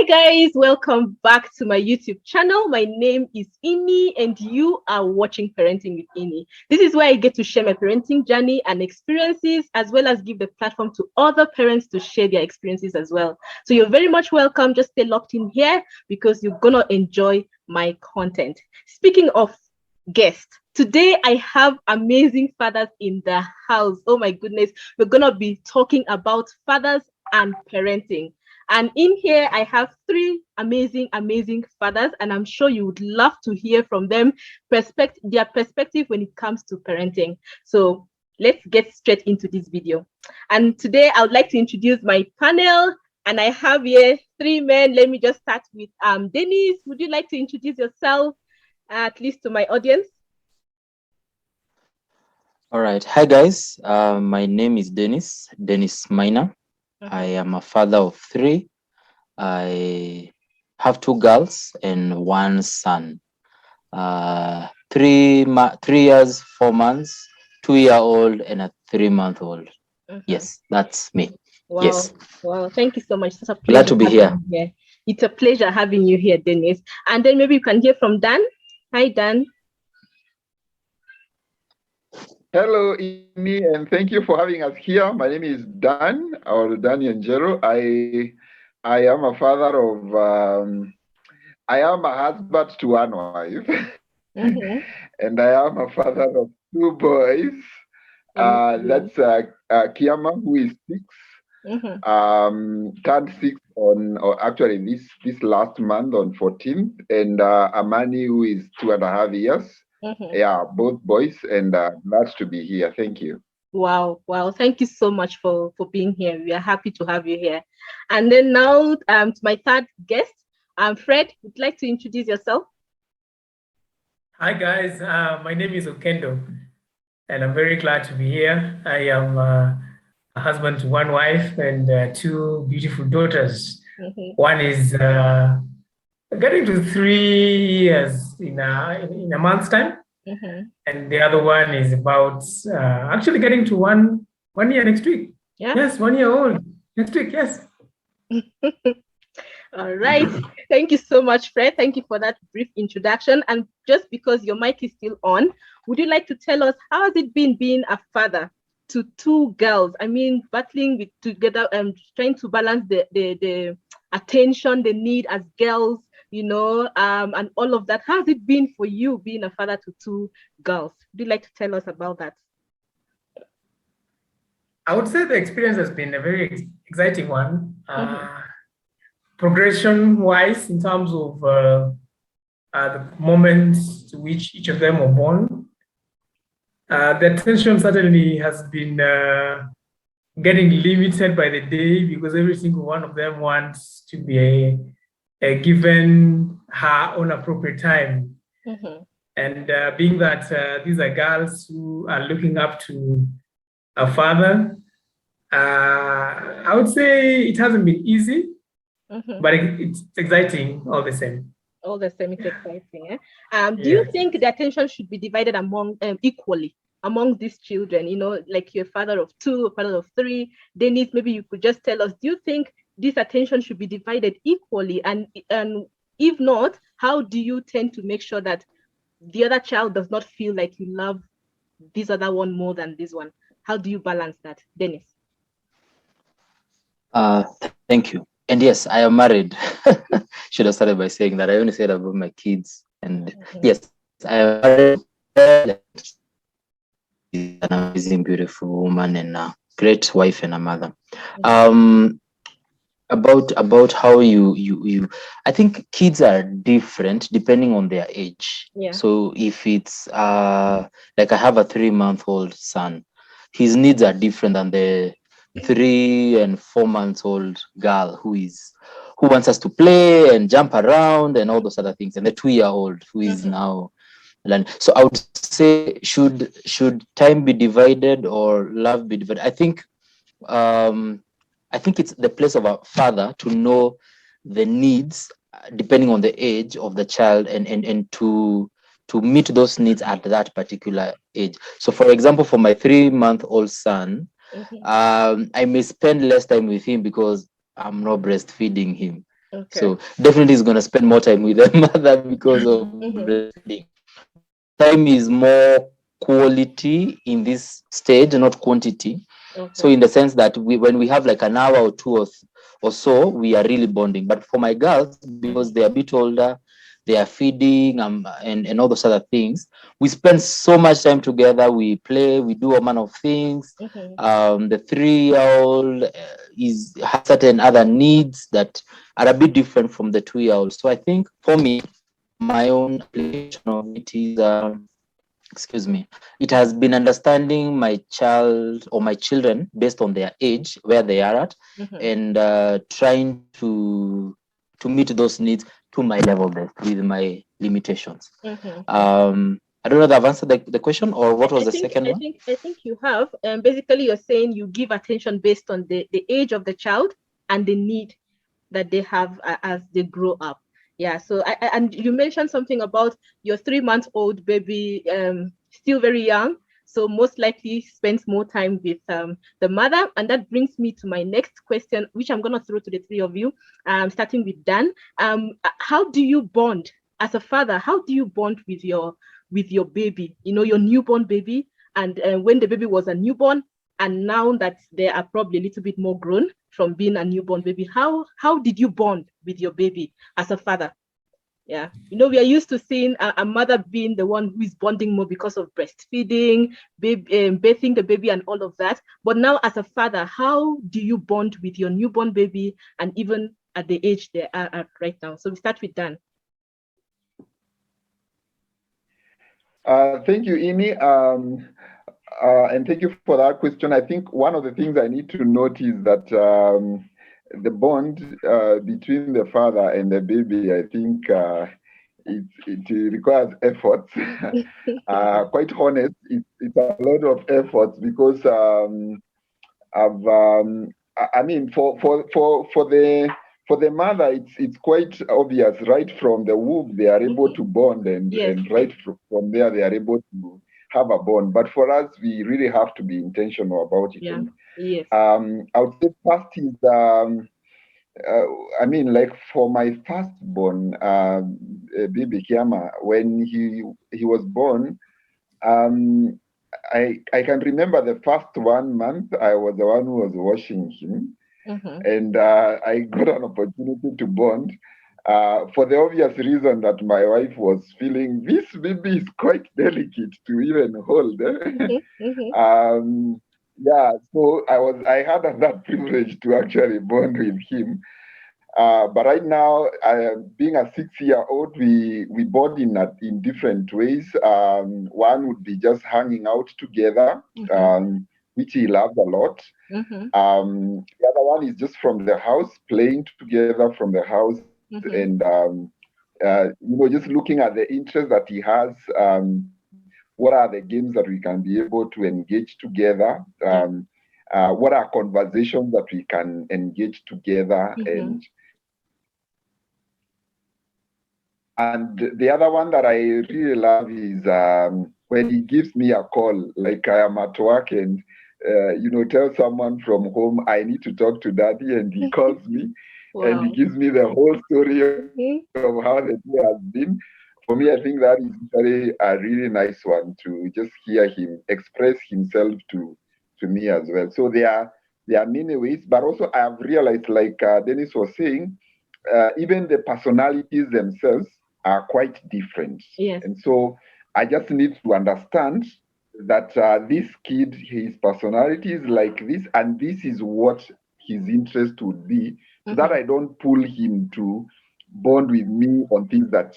Hi guys, welcome back to my YouTube channel. My name is Ini and you are watching Parenting with Ini. This is where I get to share my parenting journey and experiences, as well as give the platform to other parents to share their experiences as well. So you're very much welcome. Just stay locked in here because you're gonna enjoy my content. Speaking of guests, today I have amazing fathers in the house. Oh my goodness, we're gonna be talking about fathers and parenting. And in here, I have three amazing fathers, and I'm sure you would love to hear from them, their perspective when it comes to parenting. So let's get straight into this video. And today, I would like to introduce my panel, and I have here three men. Let me just start with Dennis. Would you like to introduce yourself, at least to my audience? All right. Hi, guys. My name is Dennis Maina. I am a father of three. I have two girls and one son. 3 years, 4 months, 2-year-old, and a 3-month-old. Yes, that's me. Wow. Yes. Wow. Thank you so much. It's a pleasure. Glad to be here. It's a pleasure having you here, Dennis. And then maybe you can hear from Dan. Hi, Dan. Hello, Ini, and thank you for having us here. My name is Dan, or Dan Njeru. I am a father of, I am a husband to one wife, and I am a father of two boys. That's Kiama, who is 6, turned 6 or actually this last month on 14th, and Amani, who is 2.5 years. Yeah, both boys, and glad to be here. Thank you. Wow. Thank you so much for being here. We are happy to have you here. And then now to my third guest, Fred, would you like to introduce yourself? Hi guys, my name is Okendo, and I'm very glad to be here. I am a husband to one wife and 2 beautiful daughters. One is getting to 3 years in a month's time, and the other one is about actually getting to one year next week. Yeah. Yes, 1 year old next week. Yes. All right. Thank you so much, Fred. Thank you for that brief introduction. And just because your mic is still on, would you like to tell us how has it been being a father to 2 girls? I mean, battling with together and trying to balance the attention they need as girls, and all of that. How has it been for you being a father to 2 girls? Would you like to tell us about that? I would say the experience has been a very exciting one. Progression-wise, in terms of the moments to which each of them were born, the attention certainly has been getting limited by the day because every single one of them wants to be given her own appropriate time. And being that these are girls who are looking up to a father, I would say it hasn't been easy, but it's exciting all the same. All the same, it's exciting. Do you think the attention should be divided among equally among these children? Like you're a father of 2, a father of 3. Dennis, maybe you could just tell us, do you think this attention should be divided equally? And if not, how do you tend to make sure that the other child does not feel like you love this other one more than this one? How do you balance that, Dennis? Thank you. And yes, I am married. Should have started by saying that. I only said about my kids. And yes, I am married. An amazing, beautiful woman and a great wife and a mother. About how you I think kids are different depending on their age. So if it's like I have a 3-month-old son, his needs are different than the 3 and 4 months old girl who wants us to play and jump around and all those other things, and the 2-year-old who is now learning. So I would say, should time be divided or love be divided? I think it's the place of a father to know the needs depending on the age of the child and to meet those needs at that particular age. So for example, for my 3-month-old son, I may spend less time with him because I'm not breastfeeding him. Okay. So definitely is going to spend more time with the mother because of breastfeeding. Time is more quality in this stage, not quantity. So in the sense that when we have like an hour or two or so, we are really bonding. But for my girls, because they're a bit older, they are feeding and all those other things, we spend so much time together. We play, we do a man of things. The 3-year-old has certain other needs that are a bit different from the 2-year-old. So I think for me, my own application of it is it has been understanding my child or my children based on their age, where they are at, and trying to meet those needs to my level best with my limitations. I don't know if I've answered the question, or what was the second one? I think you have. Basically, you're saying you give attention based on the age of the child and the need that they have as they grow up. Yeah. So and you mentioned something about your 3-month-old baby, still very young, so most likely spends more time with the mother. And that brings me to my next question, which I'm going to throw to the three of you, starting with Dan. How do you bond as a father? How do you bond with your baby, your newborn baby? And when the baby was a newborn, and now that they are probably a little bit more grown from being a newborn baby, how did you bond with your baby as a father? Yeah, we are used to seeing a mother being the one who is bonding more because of breastfeeding, bathing the baby and all of that. But now as a father, how do you bond with your newborn baby, and even at the age they are at right now? So we start with Dan. Thank you, Ini. And thank you for that question. I think one of the things I need to note is that the bond between the father and the baby, I think it requires effort. Quite honest, it's a lot of effort because I mean, for the mother, it's quite obvious right from the womb they are able to bond, and right from there they are able to have a bond. But for us, we really have to be intentional about it. Yeah. Yes. I would say first is I mean, like for my firstborn, baby Kiama, when he was born, I can remember the first 1 month I was the one who was washing him, and I got an opportunity to bond. For the obvious reason that my wife was feeling this baby is quite delicate to even hold. Yeah, so I had that privilege to actually bond with him. But right now, being a 6-year-old, we bond in different ways. One would be just hanging out together, which he loves a lot. The other one is just from the house, playing together from the house, and just looking at the interest that he has. What are the games that we can be able to engage together? What are conversations that we can engage together? And the other one that I really love is when he gives me a call, like I am at work and, tell someone from home, I need to talk to daddy, and he calls me. Wow. And he gives me the whole story of how the day has been. For me, I think that is very a really nice one to just hear him express himself to me as well. So there are many ways, but also I have realized, like Dennis was saying, even the personalities themselves are quite different. Yes. And so I just need to understand that this kid, his personality is like this, and this is what his interest would be, so that I don't pull him to bond with me on things that,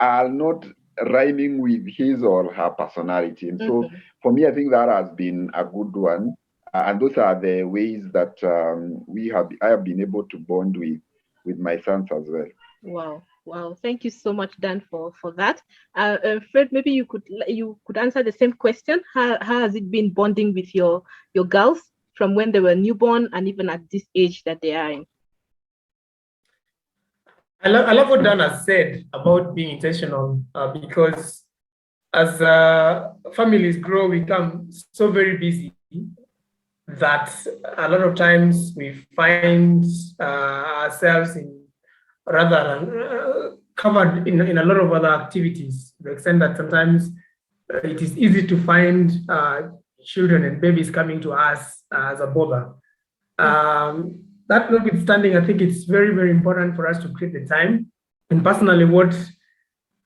are not rhyming with his or her personality. And so for me, I think that has been a good one. And those are the ways that I have been able to bond with my sons as well. Wow. Thank you so much, Dan, for that. Fred, maybe you could answer the same question. How has it been bonding with your girls from when they were newborn and even at this age that they are in? I love what Dan has said about being intentional, because as families grow, we become so very busy that a lot of times we find ourselves in rather covered in a lot of other activities, to the extent that sometimes it is easy to find children and babies coming to us as a bother. That notwithstanding, I think it's very, very important for us to create the time. And personally, what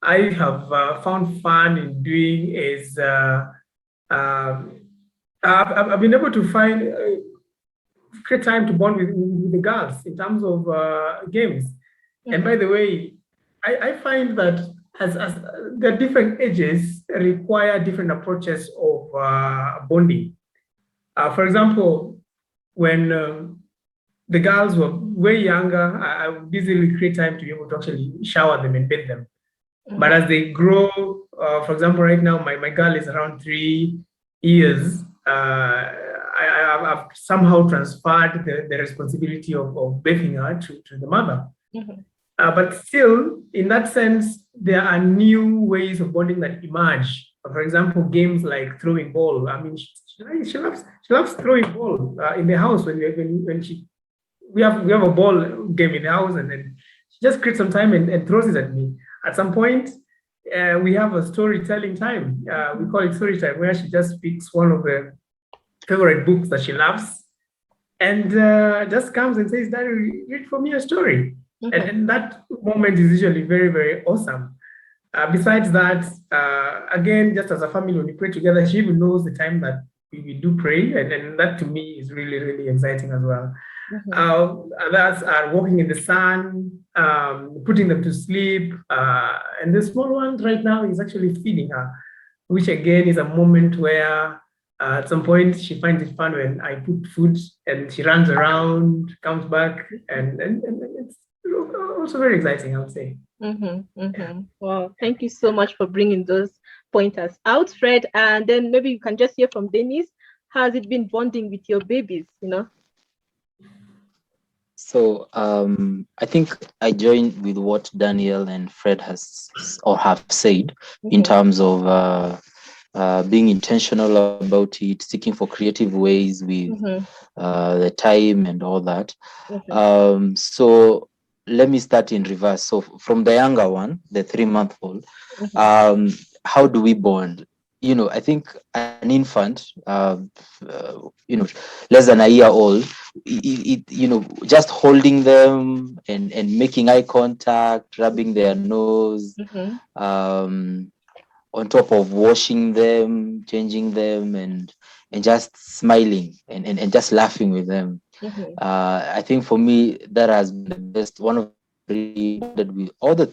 I have found fun in doing is I've been able to find create time to bond with the girls in terms of games. And by the way, I find that as the different ages require different approaches of bonding. For example, when the girls were way younger, I would easily create time to be able to actually shower them and bathe them. But as they grow, for example, right now, my girl is around 3 years. I've somehow transferred the responsibility of bathing her to the mother. But still, in that sense, there are new ways of bonding that emerge. For example, games like throwing ball. I mean, she loves throwing ball in the house when we have a ball game in the house, and then she just creates some time and throws it at me. At some point, we have a storytelling time. We call it story time, where she just picks one of the favorite books that she loves and just comes and says, "Daddy, read for me a story." And that moment is usually very, very awesome. Besides that, again, just as a family, when we pray together, she even knows the time that we do pray. And that to me is really, really exciting as well. Others are walking in the sun, putting them to sleep. And the small one right now is actually feeding her, which again is a moment where at some point she finds it fun when I put food and she runs around, comes back, and it's also very exciting, I would say. Well, thank you so much for bringing those pointers out, Fred. And then maybe you can just hear from Dennis. How has it been bonding with your babies, So I think I join with what Daniel and Fred have said in terms of being intentional about it, seeking for creative ways with the time and all that. So let me start in reverse. So from the younger one, the 3-month-old, how do we bond? I think an infant, less than a year old, just holding them and making eye contact, rubbing their nose, on top of washing them, changing them, and just smiling and just laughing with them. I think for me that has been the best. One of with all the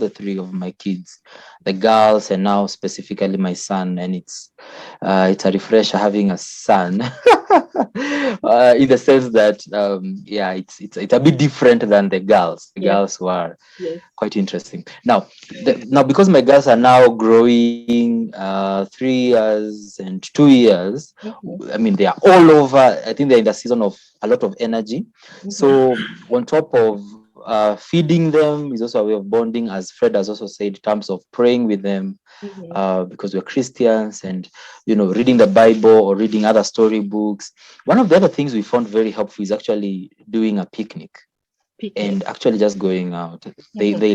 three of my kids, the girls, and now specifically my son, and it's a refresher having a son. In the sense that it's a bit different than the girls. The girls were quite interesting. Now because my girls are now growing, 3 years and 2 years, I mean, they are all over. I think they're in the season of a lot of energy. So on top of feeding them is also a way of bonding, as Fred has also said, in terms of praying with them, because we're Christians, and reading the Bible or reading other storybooks. One of the other things we found very helpful is actually doing a picnic. And actually just going out. They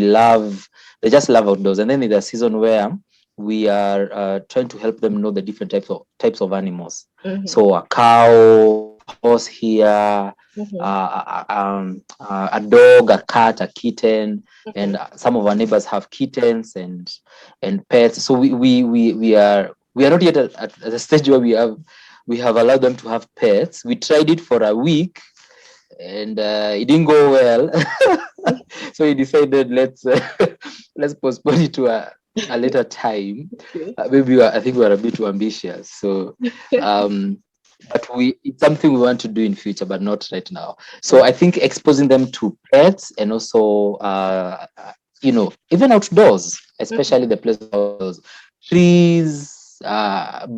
just love outdoors. And then in the season where we are trying to help them know the different types of animals. So a cow, horse here, a dog, a cat, a kitten, and some of our neighbors have kittens and pets. So we are not yet at the stage where we have allowed them to have pets. We tried it for a week, and it didn't go well. So we decided let's postpone it to a later time. Maybe I think we're a bit too ambitious. So but it's something we want to do in future, but not right now. So I think exposing them to pets, and also even outdoors, especially the places outdoors, trees, a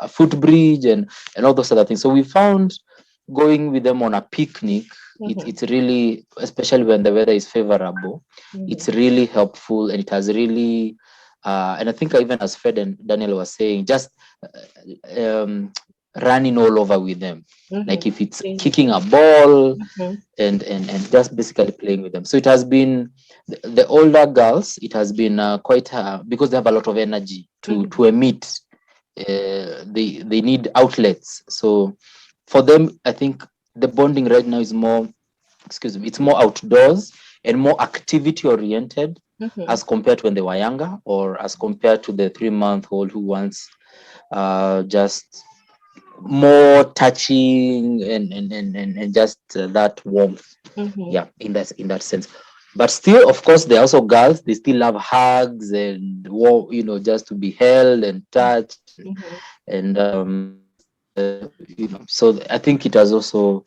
footbridge, and all those other things. So we found going with them on a picnic, it's really, especially when the weather is favorable, it's really helpful, and it has really and I think even as Fred and Daniel were saying, just running all over with them. Mm-hmm. Like if it's kicking a ball, mm-hmm. and just basically playing with them. So it has been the older girls. It has been quite because they have a lot of energy to emit. They need outlets. So for them, I think the bonding right now is more, it's more outdoors and more activity oriented as compared to when they were younger, or as compared to the 3-month-old who wants just more touching and just that warmth. Yeah, in that sense. But still, of course, there are also girls. They still love hugs and just to be held and touched, and so I think it has also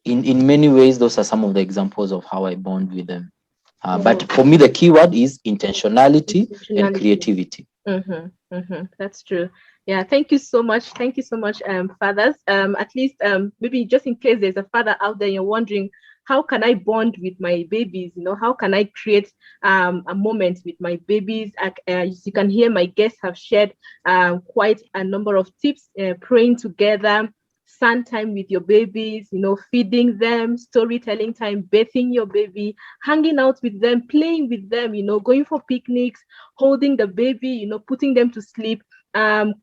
in many ways, those are some of the examples of how I bond with them. But for me, the key word is intentionality and creativity. That's true. Yeah, thank you so much. Thank you so much, fathers. At least maybe just in case there's a father out there, you're wondering, how can I bond with my babies? How can I create a moment with my babies? As you can hear, my guests have shared quite a number of tips: praying together, sun time with your babies, feeding them, storytelling time, bathing your baby, hanging out with them, playing with them, going for picnics, holding the baby, putting them to sleep,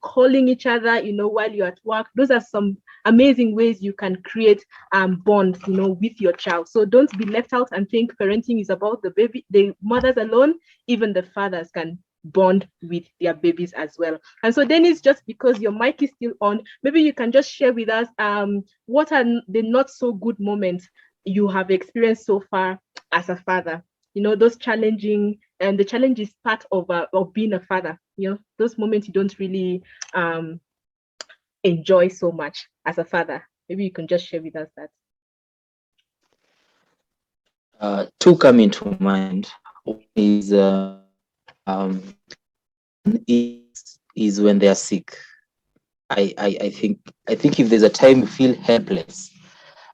calling each other, while you're at work. Those are some amazing ways you can create bonds, with your child. So don't be left out and think parenting is about the mothers alone. Even the fathers can bond with their babies as well. And so Dennis, just because your mic is still on, maybe you can just share with us what are the not so good moments you have experienced so far as a father. Those challenging, and the challenge is part of being a father. Those moments you don't really enjoy so much as a father. Maybe you can just share with us that. Two come into mind. One is when they are sick. I think if there's a time you feel helpless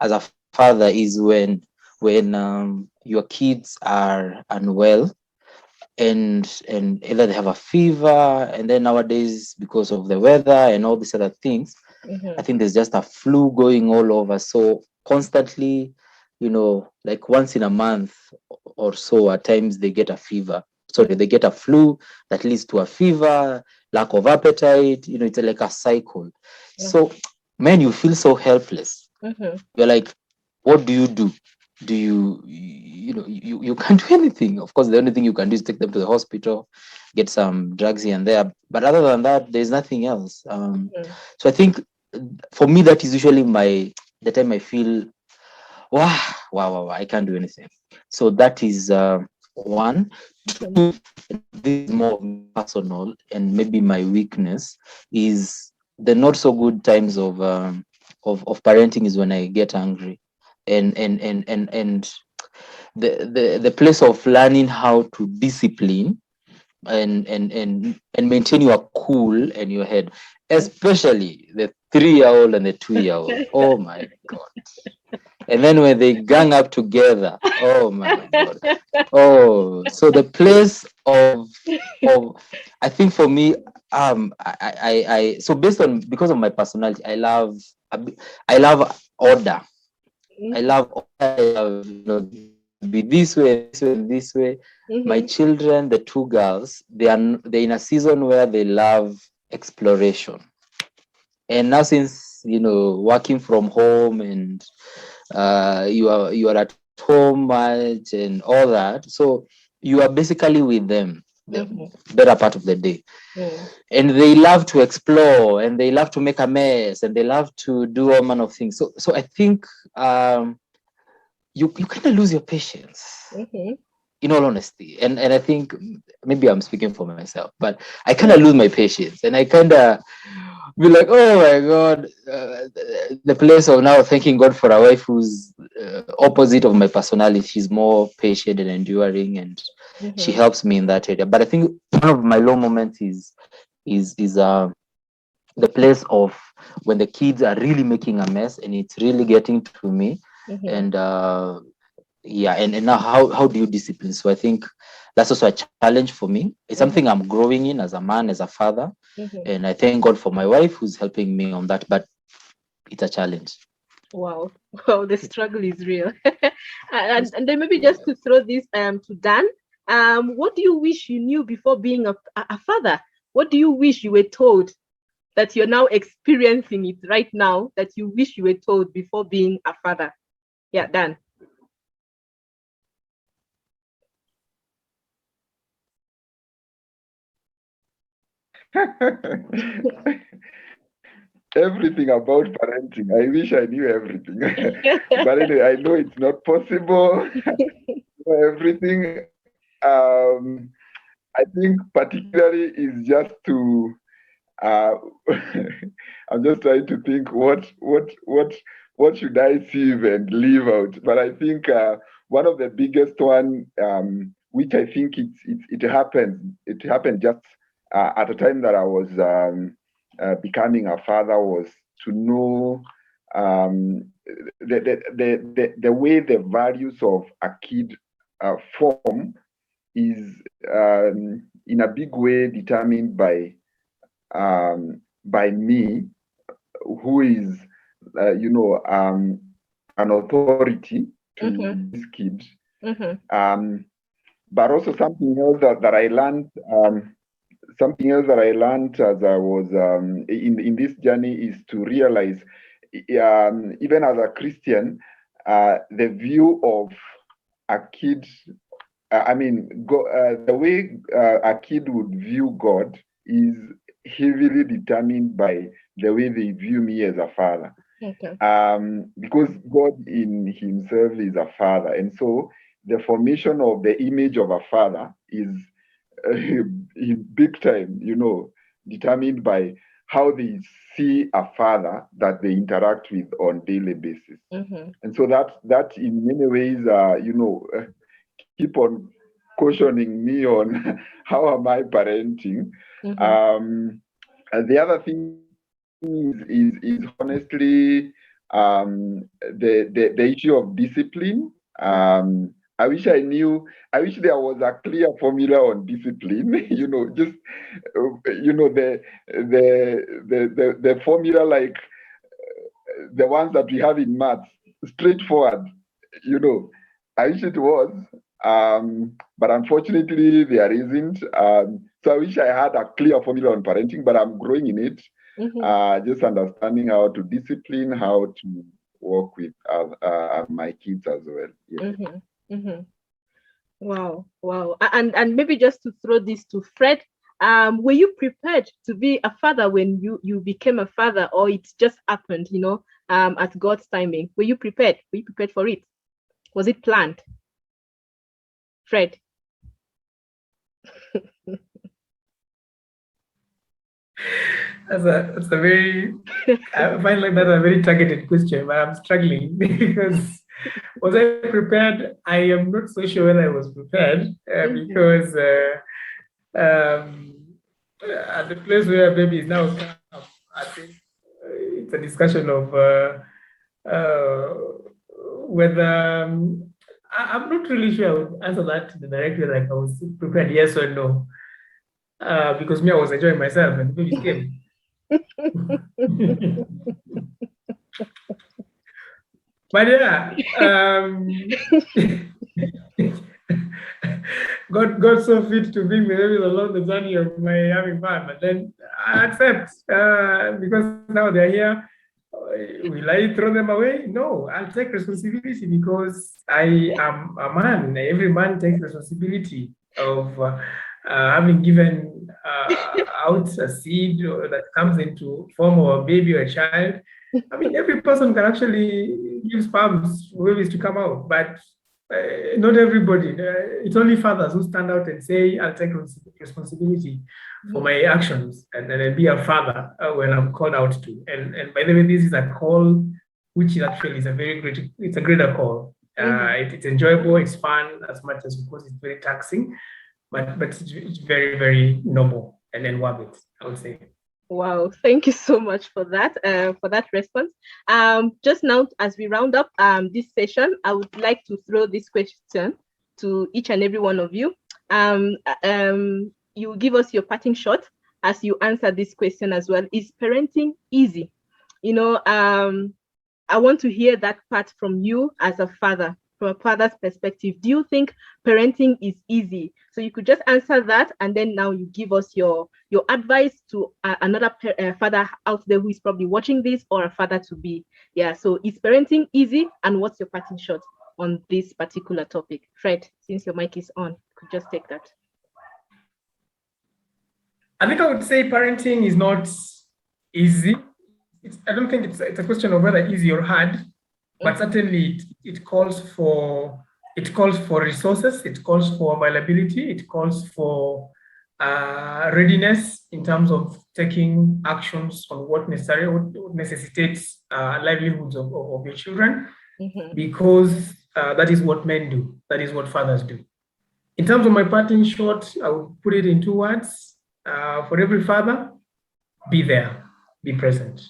as a father is when your kids are unwell, and either they have a fever, and then nowadays because of the weather and all these other things, I think there's just a flu going all over. So constantly, like once in a month or so, at times they get a fever. Sorry, they get a flu that leads to a fever, lack of appetite. It's like a cycle. So, man, you feel so helpless. You're like, what do? Do you can't do anything. Of course, the only thing you can do is take them to the hospital, get some drugs here and there. But other than that, there's nothing else. So I think for me, that is usually the time I feel, wow, I can't do anything. So that is one. Two, this is more personal, and maybe my weakness is the not so good times of parenting is when I get angry, and the place of learning how to discipline and maintain your cool and your head, especially the 3-year-old and the 2-year-old. Oh my God. And then when they gang up together, oh my God. Oh, so the place of I think for me, I so because of my personality, I love order. I love order. Be this way, this way. My children, the 2 girls, they're in a season where they love exploration. And now, since working from home, and you are at home much and all that, so you are basically with them the better part of the day. And they love to explore, and they love to make a mess, and they love to do all manner of things. So I think you kind of lose your patience, in all honesty. And I think maybe I'm speaking for myself, but I kind of lose my patience, and I kind of be like, oh my God, the place of now thanking God for a wife who's opposite of my personality. She's more patient and enduring, and she helps me in that area. But I think one of my low moments is the place of when the kids are really making a mess, and it's really getting to me. And yeah, and now how do you discipline? So I think that's also a challenge for me. It's something I'm growing in as a man, as a father, and I thank God for my wife who's helping me on that, but it's a challenge. Wow. Well, the struggle is real. And then maybe just to throw this to Dan, what do you wish you knew before being a father? What do you wish you were told that you're now experiencing it right now that you wish you were told before being a father? Yeah, Dan. Everything about parenting. I wish I knew everything. But anyway, I know it's not possible. Everything. I think particularly is just to uh, I'm just trying to think what should I sieve and leave out. But I think one of the biggest one, which I think it happened just at the time that I was becoming a father, was to know the way the values of a kid form is in a big way determined by me, who is an authority to this kid. But also something else that I learned. Something else that I learned as I was in this journey is to realize, even as a Christian, the view of a kid. The way a kid would view God is heavily determined by the way they view me as a father. Okay. Because God in himself is a father. And so the formation of the image of a father is in big time, determined by how they see a father that they interact with on daily basis. And so that in many ways, keep on cautioning me on how am I parenting. And the other thing is honestly the issue of discipline. I wish there was a clear formula on discipline. The formula, like the ones that we have in maths, straightforward. I wish it was, but unfortunately there isn't. So I wish I had a clear formula on parenting, but I'm growing in it. Just understanding how to discipline, how to work with my kids as well. Yeah. Wow. And maybe just to throw this to Fred, were you prepared to be a father when you became a father, or it just happened, at God's timing? Were you prepared? Were you prepared for it? Was it planned? Fred. That's a very, I find like that's a very targeted question, but I'm struggling because was I prepared? I am not so sure whether I was prepared because at the place where baby is now come, I think it's a discussion of whether I'm not really sure I would answer that directly, like I was prepared, yes or no. Because me, I was enjoying myself and the baby came. But yeah, God so fit to bring me along the journey of my having fun. But then I accept because now they're here. Will I throw them away? No, I'll take responsibility because I am a man. Every man takes responsibility of having given out a seed that comes into form of a baby or a child. I mean, every person can actually give sperms for babies to come out, but not everybody. It's only fathers who stand out and say, I'll take responsibility for my actions and then be a father when I'm called out to. And by the way, this is a call which actually is it's a greater call. It's enjoyable, it's fun as much as, of course, it's very taxing, but it's very, very noble and then worth it, I would say. Wow, thank you so much for that response. Just now, as we round up this session, I would like to throw this question to each and every one of you. You give us your parting shot as you answer this question as well. Is parenting easy? I want to hear that part from you as a father, from a father's perspective. Do you think parenting is easy? So you could just answer that, and then now you give us your advice to another father out there who is probably watching this, or a father to be. Yeah. So is parenting easy, and what's your parting shot on this particular topic? Fred, since your mic is on, could just take that. I think I would say parenting is not easy. I don't think it's a question of whether easy or hard, but certainly it calls for resources, it calls for availability, it calls for readiness in terms of taking actions on what necessitates livelihoods of your children, because that is what men do, that is what fathers do. In terms of my parting shot, I would put it in 2 words. For every father, be there, be present.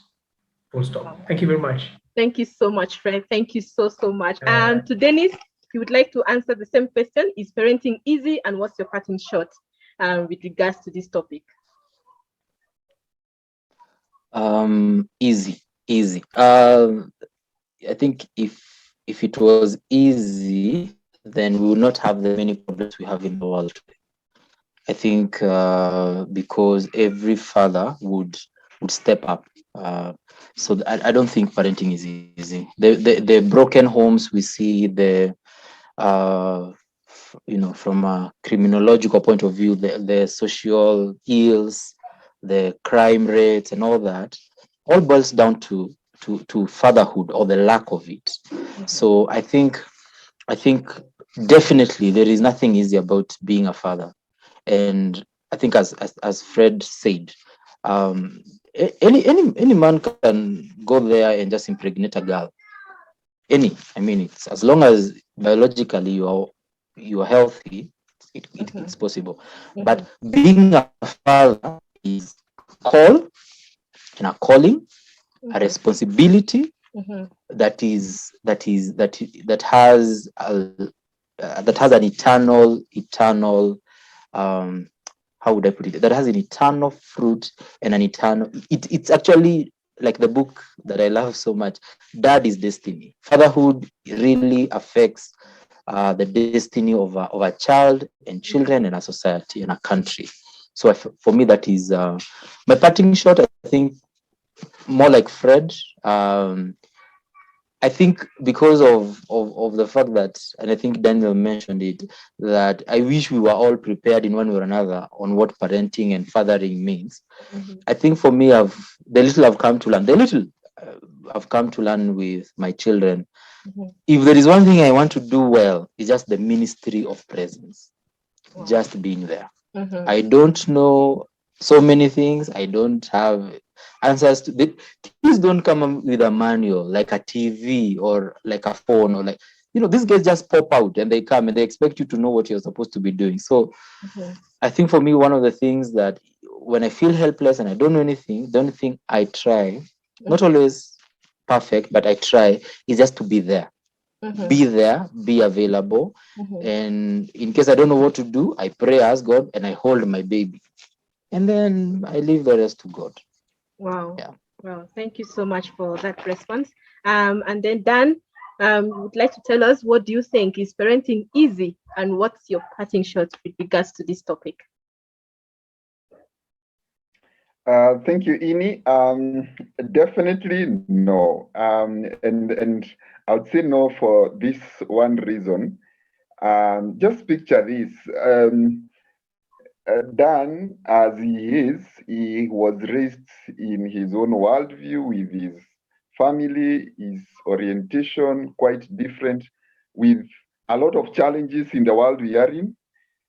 Full stop. Thank you very much. Thank you so much, Fred. Thank you so much. And to Dennis, if you would like to answer the same question, is parenting easy, and what's your parting shot with regards to this topic? Easy. I think if it was easy, then we would not have the many problems we have in the world today. I think because every father would step up. So I don't think parenting is easy. The broken homes we see, from a criminological point of view, the social ills, the crime rates, and all that, all boils down to fatherhood or the lack of it. So I think definitely there is nothing easy about being a father. And I think as Fred said, any man can go there and just impregnate a girl. It's as long as biologically you are healthy, it's possible. But being a father is a call and a calling, a responsibility that has an eternal how would I put it? That has an eternal fruit and an eternal. It's actually like the book that I love so much. Dad is destiny. Fatherhood really affects the destiny of a child and children and a society and a country. So for me, that is my parting shot. I think more like Fred. I think because of the fact that, and I think Daniel mentioned it, that I wish we were all prepared in one way or another on what parenting and fathering means. I think for me, the little I've come to learn with my children. If there is one thing I want to do well, it's just the ministry of presence, just being there. I don't know so many things. I don't have answers to it. Please don't come with a manual like a TV or like a phone or like, these guys just pop out and they come and they expect you to know what you're supposed to be doing. So I think for me, one of the things that when I feel helpless and I don't know anything, the only thing I try, not always perfect, but I try, is just to be there. Be there, be available. And in case I don't know what to do, I pray, ask God, and I hold my baby. And then I leave the rest to God. Wow. Yeah. Well, thank you so much for that response. And then Dan, would like to tell us, what do you think? Is parenting easy? And what's your parting shot with regards to this topic? Thank you, Ini. Definitely no. And I would say no for this one reason. Just picture this. Dan, as he was raised in his own worldview with his family, his orientation quite different, with a lot of challenges in the world we are in.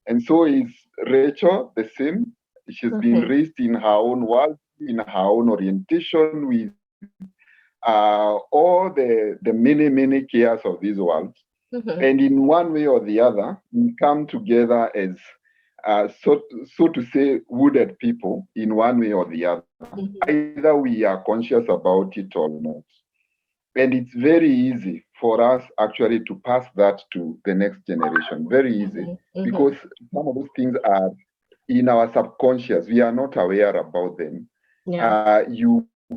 And so is Rachel the same. She's been raised in her own world, in her own orientation, with all the many cares of this world. And in one way or the other, we come together as so to say, wounded people in one way or the other. Either we are conscious about it or not. And it's very easy for us actually to pass that to the next generation. Very easy. Because some of those things are in our subconscious. We are not aware about them.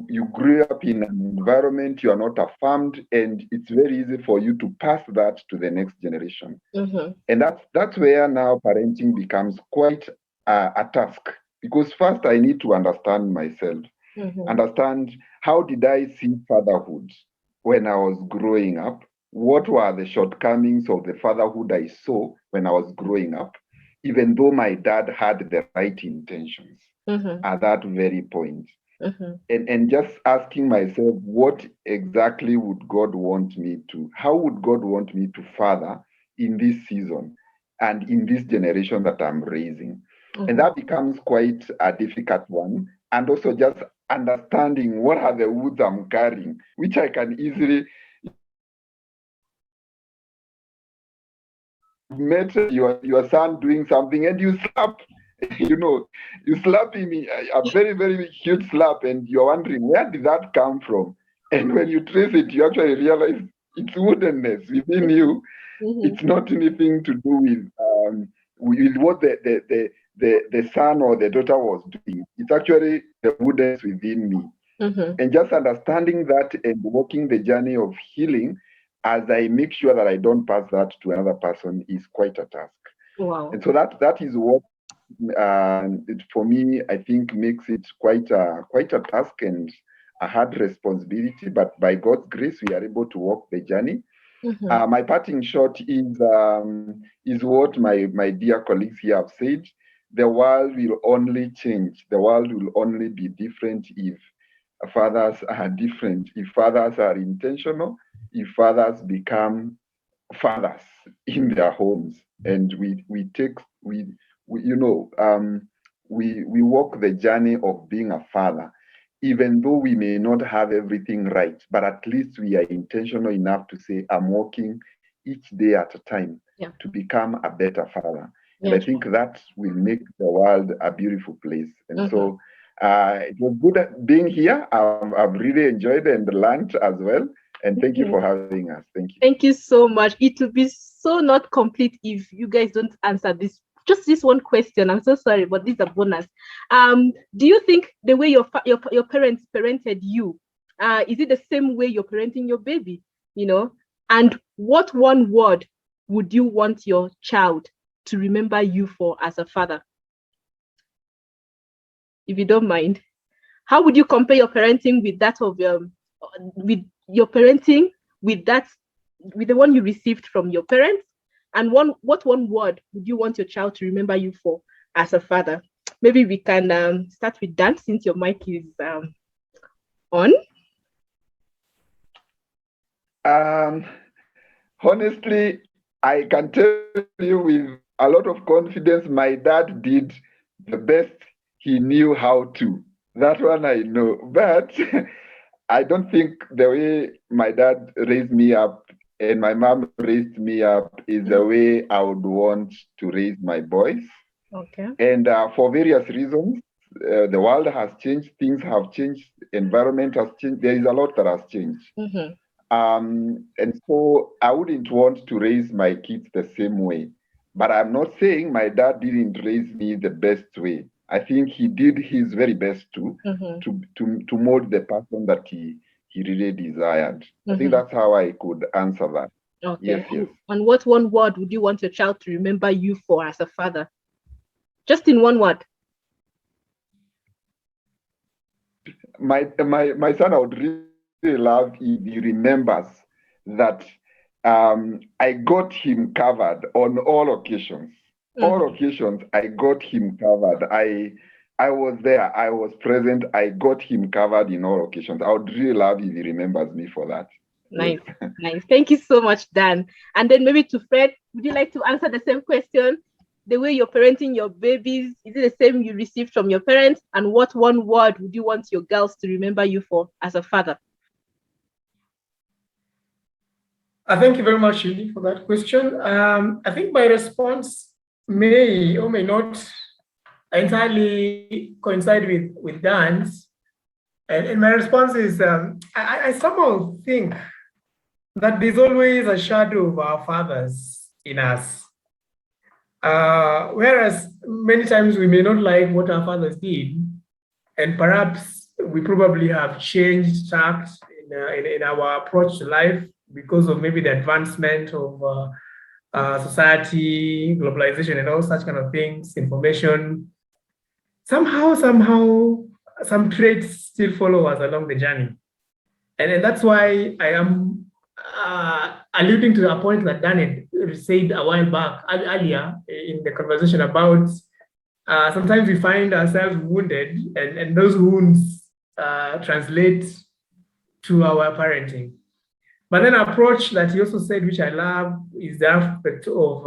You grew up in an environment, you are not affirmed, and it's very easy for you to pass that to the next generation. And that's where now parenting becomes quite a task. Because first I need to understand myself, understand how did I see fatherhood when I was growing up? What were the shortcomings of the fatherhood I saw when I was growing up, even though my dad had the right intentions at that very point? And just asking myself, what exactly would God want me to, how would God want me to father in this season and in this generation that I'm raising? And that becomes quite a difficult one. And also just understanding what are the wounds I'm carrying, which I can easily met your son doing something and you slap, you slap him a very, very huge slap, and you're wondering, where did that come from? And when you trace it, you actually realize it's woundedness within you. It's not anything to do with what the son or the daughter was doing. It's actually the woundedness within me. And just understanding that and walking the journey of healing as I make sure that I don't pass that to another person is quite a task. Wow. And so that is what, for me, I think makes it quite a task and a hard responsibility. But by God's grace, we are able to walk the journey. My parting shot is what my dear colleagues here have said. The world will only change. The world will only be different if fathers are different, if fathers are intentional, if fathers become fathers in their homes, and we walk the journey of being a father, even though we may not have everything right, but at least we are intentional enough to say, I'm walking each day at a time to become a better father. And I think that will make the world a beautiful place. And so it was good being here. I've really enjoyed and learned as well. And thank you for having us. Thank you. Thank you so much. It will be so not complete if you guys don't answer just this one question. I'm so sorry, but this is a bonus. Do you think the way your parents parented you, is it the same way you're parenting your baby? And what one word would you want your child to remember you for as a father? If you don't mind, how would you compare your parenting with that of with your parenting with the one you received from your parents? And what one word would you want your child to remember you for as a father? Maybe we can start with Dan, since your mic is on. Honestly, I can tell you with a lot of confidence, my dad did the best he knew how to. That one I know. But I don't think the way my dad raised me up and my mom raised me up is the way I would want to raise my boys. Okay. And for various reasons, the world has changed, things have changed, environment has changed. There is a lot that has changed. And so I wouldn't want to raise my kids the same way. But I'm not saying my dad didn't raise me the best way. I think he did his very best to mold the person that he really desired. I think that's how I could answer that. Okay. Yes. And what one word would you want your child to remember you for as a father? Just in one word. My son, I would really love if he remembers that I got him covered on all occasions. All occasions, I got him covered. I was there. I was present. I got him covered in all occasions. I would really love if he remembers me for that. Nice. Nice. Thank you so much, Dan. And then maybe to Fred, would you like to answer the same question? The way you're parenting your babies, is it the same you received from your parents? And what one word would you want your girls to remember you for as a father? Thank you very much, Yuli, for that question. I think my response may or may not entirely coincide with Dan's. And my response is I somehow think that there's always a shadow of our fathers in us. Whereas many times we may not like what our fathers did, and perhaps we probably have changed tact in our approach to life because of maybe the advancement of society, globalization, and all such kind of things, information. Somehow, some traits still follow us along the journey. And that's why I am alluding to a point that Dan said a while back, earlier in the conversation about sometimes we find ourselves wounded, and those wounds translate to our parenting. But then approach that he also said, which I love, is the aspect of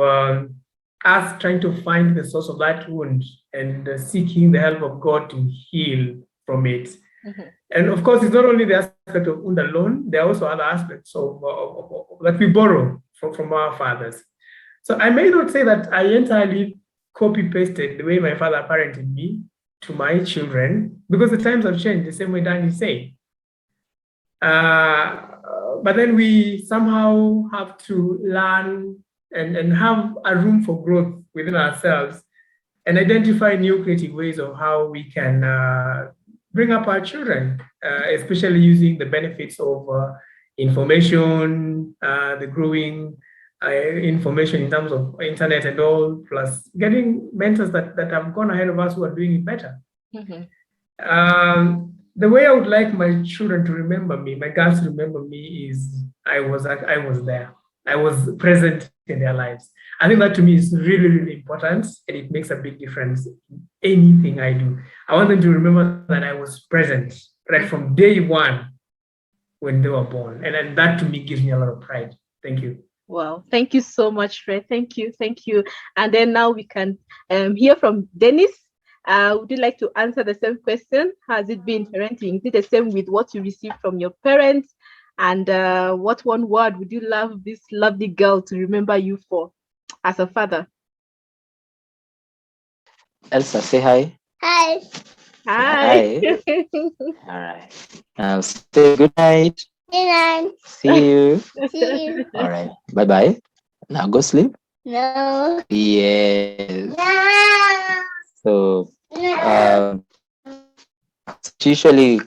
us trying to find the source of that wound and seeking the help of God to heal from it. Mm-hmm. And of course, it's not only the aspect of wound alone, there are also other aspects of that we borrow from our fathers. So I may not say that I entirely copy-pasted the way my father parented me to my children, because the times have changed, the same way Danny said. But then we somehow have to learn and have a room for growth within ourselves and identify new creative ways of how we can bring up our children, especially using the benefits of information, the growing information in terms of internet and all, plus getting mentors that have gone ahead of us who are doing it better. Mm-hmm. The way I would like my children to remember me, my girls to remember me, is I was there. I was present in their lives. I think that to me is really, really important, and it makes a big difference in anything I do. I want them to remember that I was present right from day one when they were born. And that to me gives me a lot of pride. Thank you. Wow, thank you so much, Fred. Thank you. And then now we can hear from Dennis. Would you like to answer the same question? Has it been parenting? Is it the same with what you received from your parents? And what one word would you love this lovely girl to remember you for as a father? Elsa, say hi. Hi. Hi. All right. Now say good night. Good night. See you. See you. All right. Bye-bye. Now go sleep. No. Yes. No. So I'm usually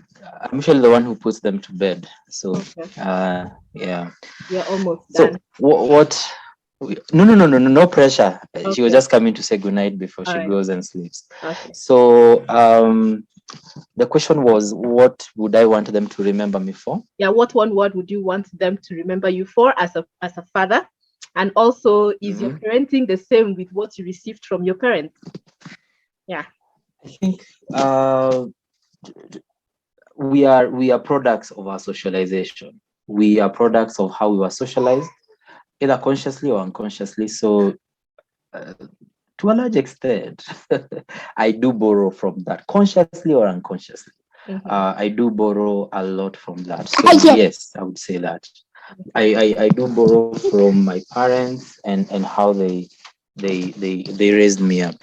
the one who puts them to bed. So yeah. You're almost done. So what no pressure. Okay. She was just coming to say goodnight before she goes and sleeps. Okay. So the question was, what would I want them to remember me for? Yeah, what one word would you want them to remember you for as a father? And also, is your parenting the same with what you received from your parents? Yeah. I think we are products of our socialization. We are products of how we were socialized, either consciously or unconsciously. So to a large extent, I do borrow from that, consciously or unconsciously. I do borrow a lot from that. So yes, I would say that. I do borrow from my parents and how they raised me up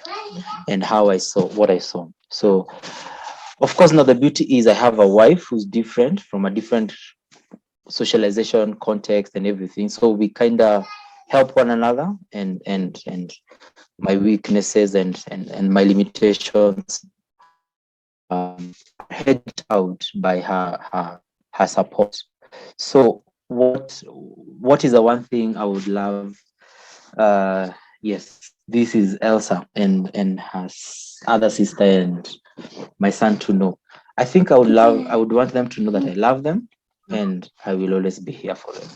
and how I saw what I saw. So of course, now the beauty is I have a wife who's different from a different socialization context and everything. So we kind of help one another, and my weaknesses and my limitations hedged out by her support. So what is the one thing I would love? Yes, this is Elsa and her other sister and my son to know. I think I would want them to know that I love them and I will always be here for them.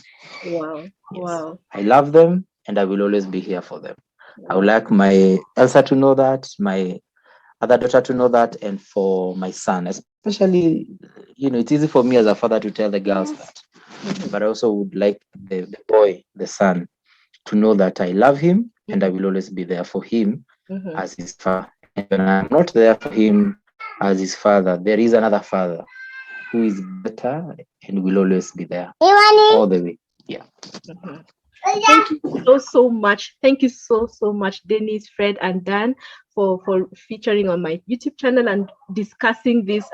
Wow. Yes. Wow. I love them and I will always be here for them. I would like my Elsa to know that, my other daughter to know that, and for my son, especially, it's easy for me as a father to tell the girls that, but I also would like the boy, the son, to know that I love him and I will always be there for him as his father. And when I'm not there for him as his father, there is another father who is better and will always be there all the way. Yeah. Thank you so much. Thank you so much, Dennis, Fred, and Dan, for featuring on my YouTube channel and discussing this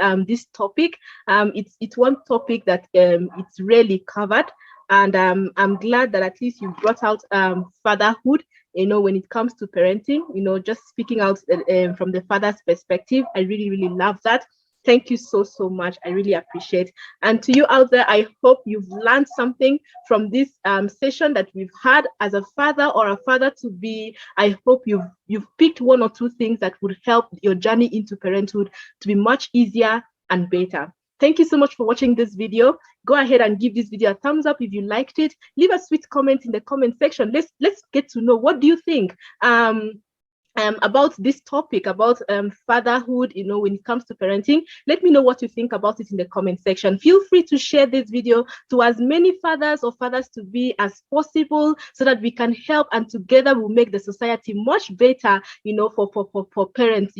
topic. It's one topic that it's rarely covered, and I'm glad that at least you brought out fatherhood. When it comes to parenting, just speaking out from the father's perspective. I really love that. Thank you so much. I really appreciate. And to you out there, I hope you've learned something from this session that we've had as a father or a father to be. I hope you've picked one or two things that would help your journey into parenthood to be much easier and better. Thank you so much for watching this video. Go ahead and give this video a thumbs up if you liked it. Leave a sweet comment in the comment section. Let's get to know, what do you think about this topic, about fatherhood, when it comes to parenting. Let me know what you think about it in the comment section. Feel free to share this video to as many fathers or fathers to be as possible, so that we can help, and together we'll make the society much better, for parents,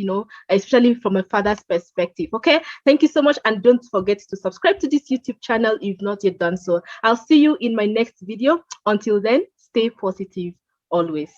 especially from a father's perspective. Okay, thank you so much, and don't forget to subscribe to this YouTube channel if you've not yet done so. I'll see you in my next video. Until then, stay positive always.